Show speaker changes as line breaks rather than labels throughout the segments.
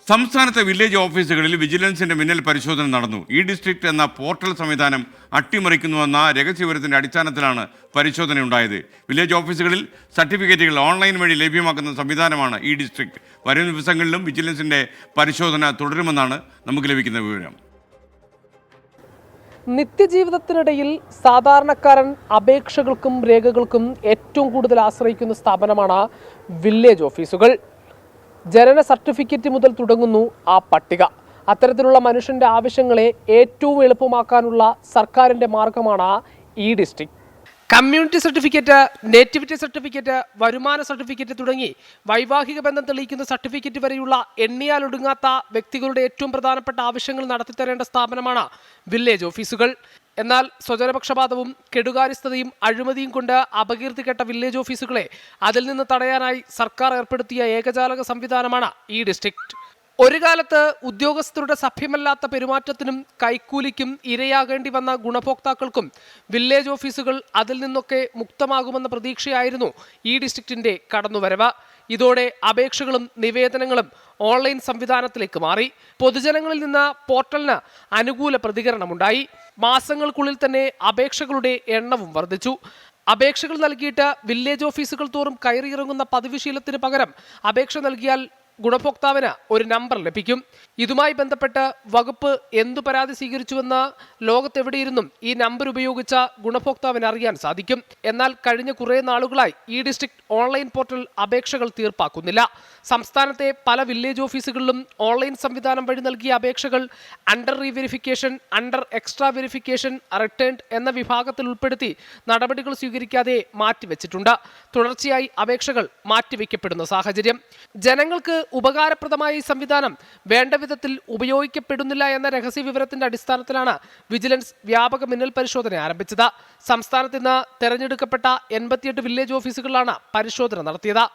സംസ്ഥാനത്തെ വില്ലേജ് ഓഫീസുകളിൽ വിജിലൻസിന്റെ മിന്നൽ പരിശോധന നടന്നു. ഇ ഡിസ്ട്രിക്ട് എന്ന പോർട്ടൽ സംവിധാനം അട്ടിമറിക്കുന്നുവെന്ന രഹസ്യവിവരത്തിന്റെ അടിസ്ഥാനത്തിലാണ് പരിശോധന ഉണ്ടായത്. വില്ലേജ് ഓഫീസുകളിൽ സർട്ടിഫിക്കറ്റുകൾ ഓൺലൈൻ വഴി ലഭ്യമാക്കുന്ന സംവിധാനമാണ് ഇ ഡിസ്ട്രിക്ട്. വരും ദിവസങ്ങളിലും വിജിലൻസിന്റെ പരിശോധന തുടരുമെന്നാണ് നമുക്ക് ലഭിക്കുന്ന വിവരം.
നിത്യജീവിതത്തിനിടയിൽ സാധാരണക്കാരൻ അപേക്ഷകൾക്കും രേഖകൾക്കും ഏറ്റവും കൂടുതൽ ആശ്രയിക്കുന്ന സ്ഥാപനമാണ് വില്ലേജ് ഓഫീസുകൾ. ജനന സർട്ടിഫിക്കറ്റ് മുതൽ തുടങ്ങുന്നു ആ പട്ടിക. അത്തരത്തിലുള്ള മനുഷ്യന്റെ ആവശ്യങ്ങളെ ഏറ്റവും എളുപ്പമാക്കാനുള്ള സർക്കാരിന്റെ മാർഗമാണ് E district. Community certificate, nativity certificate, വരുമാന സർട്ടിഫിക്കറ്റ് തുടങ്ങി വൈവാഹിക ബന്ധം തെളിയിക്കുന്ന സർട്ടിഫിക്കറ്റ് വരെയുള്ള എണ്ണിയാലൊടുങ്ങാത്ത വ്യക്തികളുടെ ഏറ്റവും പ്രധാനപ്പെട്ട ആവശ്യങ്ങൾ നടത്തിത്തരേണ്ട സ്ഥാപനമാണ് വില്ലേജ് ഓഫീസുകൾ. എന്നാൽ സ്വജനപക്ഷപാതവും കെടുകാര്യസ്ഥതയും അഴിമതിയും കൊണ്ട് അപകീർത്തി കേട്ട വില്ലേജ് ഓഫീസുകളെ അതിൽ നിന്ന് തടയാനായി സർക്കാർ ഏർപ്പെടുത്തിയ ഏകജാലക സംവിധാനമാണ് ഇ ഡിസ്ട്രിക്ട്. ഒരു കാലത്ത് ഉദ്യോഗസ്ഥരുടെ സഭ്യമല്ലാത്ത പെരുമാറ്റത്തിനും കൈക്കൂലിക്കും ഇരയാകേണ്ടി വന്ന ഗുണഭോക്താക്കൾക്കും വില്ലേജ് ഓഫീസുകൾ അതിൽ നിന്നൊക്കെ മുക്തമാകുമെന്ന പ്രതീക്ഷയായിരുന്നു ഇ ഡിസ്ട്രിക്റ്റിന്റെ കടന്നുവരവ്. ഇതോടെ അപേക്ഷകളും നിവേദനങ്ങളും ഓൺലൈൻ സംവിധാനത്തിലേക്ക് മാറി. പൊതുജനങ്ങളിൽ നിന്ന് പോർട്ടലിന് അനുകൂല പ്രതികരണമുണ്ടായി. മാസങ്ങൾക്കുള്ളിൽ തന്നെ അപേക്ഷകളുടെ എണ്ണവും വർദ്ധിച്ചു. അപേക്ഷകൾ നൽകിയിട്ട് വില്ലേജ് ഓഫീസുകൾ തോറും കയറിയിറങ്ങുന്ന പതിവ് ശീലത്തിന് പകരം അപേക്ഷ നൽകിയാൽ ഗുണഭോക്താവിന് ഒരു നമ്പർ ലഭിക്കും. ഇതുമായി ബന്ധപ്പെട്ട് വകുപ്പ് എന്തു പരാതി സ്വീകരിച്ചുവെന്ന് ലോകത്തെവിടെയിരുന്നും ഈ നമ്പർ ഉപയോഗിച്ച ഗുണഭോക്താവിന് അറിയാൻ സാധിക്കും. എന്നാൽ കഴിഞ്ഞ കുറേ നാളുകളായി ഇ ഡിസ്ട്രിക്ട് ഓൺലൈൻ പോർട്ടൽ അപേക്ഷകൾ തീർപ്പാക്കുന്നില്ല. സംസ്ഥാനത്തെ പല വില്ലേജ് ഓഫീസുകളിലും ഓൺലൈൻ സംവിധാനം വഴി നൽകിയ അപേക്ഷകൾ under reverification, under extra verification, returned എന്ന വിഭാഗത്തിൽ ഉൾപ്പെടുത്തി നടപടികൾ സ്വീകരിക്കാതെ മാറ്റിവെച്ചിട്ടുണ്ട്. തുടർച്ചയായി അപേക്ഷകൾ മാറ്റിവെക്കപ്പെടുന്ന സാഹചര്യം. ജനങ്ങൾക്ക് ഉപകാരപ്രദമായ ഈ സംവിധാനം വേണ്ട വിധത്തിൽ ഉപയോഗിക്കപ്പെടുന്നില്ല എന്ന രഹസ്യ വിവരത്തിന്റെ അടിസ്ഥാനത്തിലാണ് വിജിലൻസ് വ്യാപക മിന്നൽ പരിശോധന ആരംഭിച്ചത്. സംസ്ഥാനത്ത് ഇന്ന് തെരഞ്ഞെടുക്കപ്പെട്ട 88 വില്ലേജ് ഓഫീസുകളിലാണ് പരിശോധന നടത്തിയത്.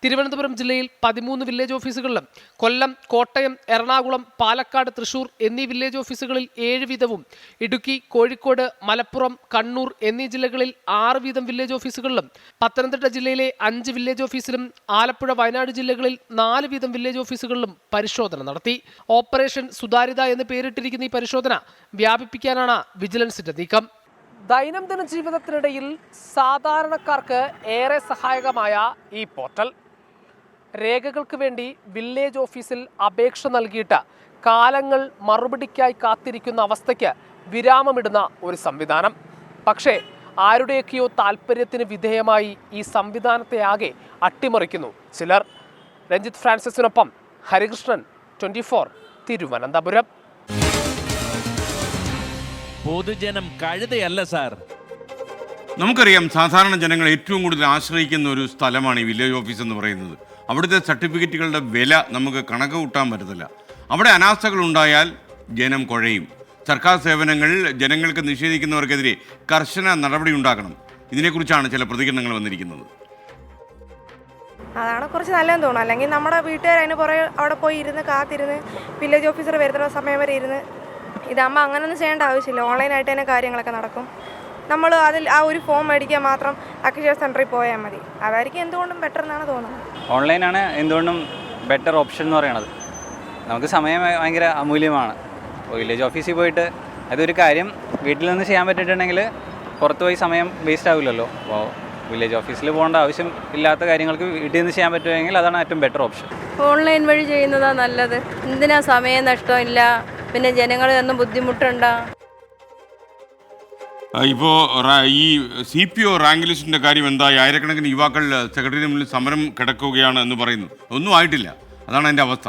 തിരുവനന്തപുരം ജില്ലയിൽ 13 വില്ലേജ് ഓഫീസുകളിലും കൊല്ലം, കോട്ടയം, എറണാകുളം, പാലക്കാട്, തൃശൂർ എന്നീ വില്ലേജ് ഓഫീസുകളിൽ 7 വീതവും, ഇടുക്കി, കോഴിക്കോട്, മലപ്പുറം, കണ്ണൂർ എന്നീ ജില്ലകളിൽ 6 വീതം വില്ലേജ് ഓഫീസുകളിലും, പത്തനംതിട്ട ജില്ലയിലെ 5 വില്ലേജ് ഓഫീസിലും, ആലപ്പുഴ, വയനാട് ജില്ലകളിൽ 4 വീതം വില്ലേജ് ഓഫീസുകളിലും പരിശോധന നടത്തി. ഓപ്പറേഷൻ സുതാര്യത എന്ന് പേരിട്ടിരിക്കുന്ന ഈ പരിശോധന വ്യാപിപ്പിക്കാനാണ് വിജിലൻസിന്റെ നീക്കം. ദൈനംദിന ജീവിതത്തിനിടയിൽ സാധാരണക്കാർക്ക് ഏറെ സഹായകമായ ഈ പോർട്ടൽ രേഖകൾക്ക് വേണ്ടി വില്ലേജ് ഓഫീസിൽ അപേക്ഷ നൽകിയിട്ട് കാലങ്ങൾ മറുപടിക്കായി കാത്തിരിക്കുന്ന അവസ്ഥയ്ക്ക് വിരാമമിടുന്ന ഒരു സംവിധാനം. പക്ഷേ ആരുടെയൊക്കെയോ താല്പര്യത്തിന് വിധേയമായി ഈ സംവിധാനത്തെ ആകെ അട്ടിമറിക്കുന്നു ചിലർ. രഞ്ജിത്ത് ഫ്രാൻസിസിനൊപ്പം ഹരികൃഷ്ണൻ, 24, തിരുവനന്തപുരം.
പൊതുജനം കഴുതയല്ല സാർ.
നമുക്കറിയാം, സാധാരണ ജനങ്ങൾ ഏറ്റവും കൂടുതൽ ആശ്രയിക്കുന്ന ഒരു സ്ഥലമാണ് ഈ വില്ലേജ് ഓഫീസ് എന്ന് പറയുന്നത്. അവിടുത്തെ സർട്ടിഫിക്കറ്റുകളുടെ വില നമുക്ക് കണക്ക് കൂട്ടാൻ പറ്റത്തില്ല. അവിടെ അനാസ്ഥകൾ ഉണ്ടായാൽ ജനം കുഴയും. സർക്കാർ സേവനങ്ങൾ ജനങ്ങൾക്ക് നിഷേധിക്കുന്നവർക്കെതിരെ കർശന നടപടി ഉണ്ടാക്കണം. ഇതിനെക്കുറിച്ചാണ് ചില പ്രതികരണങ്ങൾ വന്നിരിക്കുന്നത്.
അതാണ് കുറച്ച് നല്ലതെന്ന് തോന്നുന്നു. അല്ലെങ്കിൽ നമ്മുടെ വീട്ടുകാർ അതിന് പുറകെ അവിടെ പോയി ഇരുന്ന് കാത്തിരുന്ന് വില്ലേജ് ഓഫീസർ വരുന്ന സമയം വരെ ഇരുന്ന് ഇതാകുമ്പോൾ അങ്ങനെയൊന്നും ചെയ്യേണ്ട ആവശ്യമില്ല. ഓൺലൈനായിട്ട് തന്നെ കാര്യങ്ങളൊക്കെ നടക്കും. നമ്മൾ അതിൽ ആ ഒരു ഫോം മേടിക്കാൻ മാത്രം അക്ഷയ സെൻറ്ററിൽ പോയാൽ മതി. അതായിരിക്കും എന്തുകൊണ്ടും ബെറ്റർ എന്നാണ് തോന്നുന്നത്.
ഓൺലൈനാണ് എന്തുകൊണ്ടും ബെറ്റർ ഓപ്ഷൻ എന്ന് പറയുന്നത്. നമുക്ക് സമയം ഭയങ്കര അമൂല്യമാണ്. അപ്പോൾ വില്ലേജ് ഓഫീസിൽ പോയിട്ട് അതൊരു കാര്യം വീട്ടിൽ നിന്ന് ചെയ്യാൻ പറ്റിയിട്ടുണ്ടെങ്കിൽ പുറത്ത് പോയി സമയം വേസ്റ്റ് ആവില്ലല്ലോ. അപ്പോൾ വില്ലേജ് ഓഫീസിൽ പോകേണ്ട ആവശ്യം ഇല്ലാത്ത കാര്യങ്ങൾക്ക് വീട്ടിൽ നിന്ന് ചെയ്യാൻ പറ്റുമെങ്കിൽ അതാണ് ഏറ്റവും ബെറ്റർ ഓപ്ഷൻ.
ഓൺലൈൻ വഴി ചെയ്യുന്നതാണ് നല്ലത്. എന്തിനാ സമയം നഷ്ടമില്ല, പിന്നെ ജനങ്ങൾ ഒന്നും ബുദ്ധിമുട്ടുണ്ടോ.
ഇപ്പോൾ ഈ CPO റാങ്ക് ലിസ്റ്റിൻ്റെ കാര്യം എന്തായി? ആയിരക്കണക്കിന് യുവാക്കൾ സെക്രട്ടറിയുടെ മുന്നിൽ സമരം കിടക്കുകയാണ് എന്ന് പറയുന്നു. ഒന്നും ആയിട്ടില്ല. അതാണ് അതിൻ്റെ അവസ്ഥ.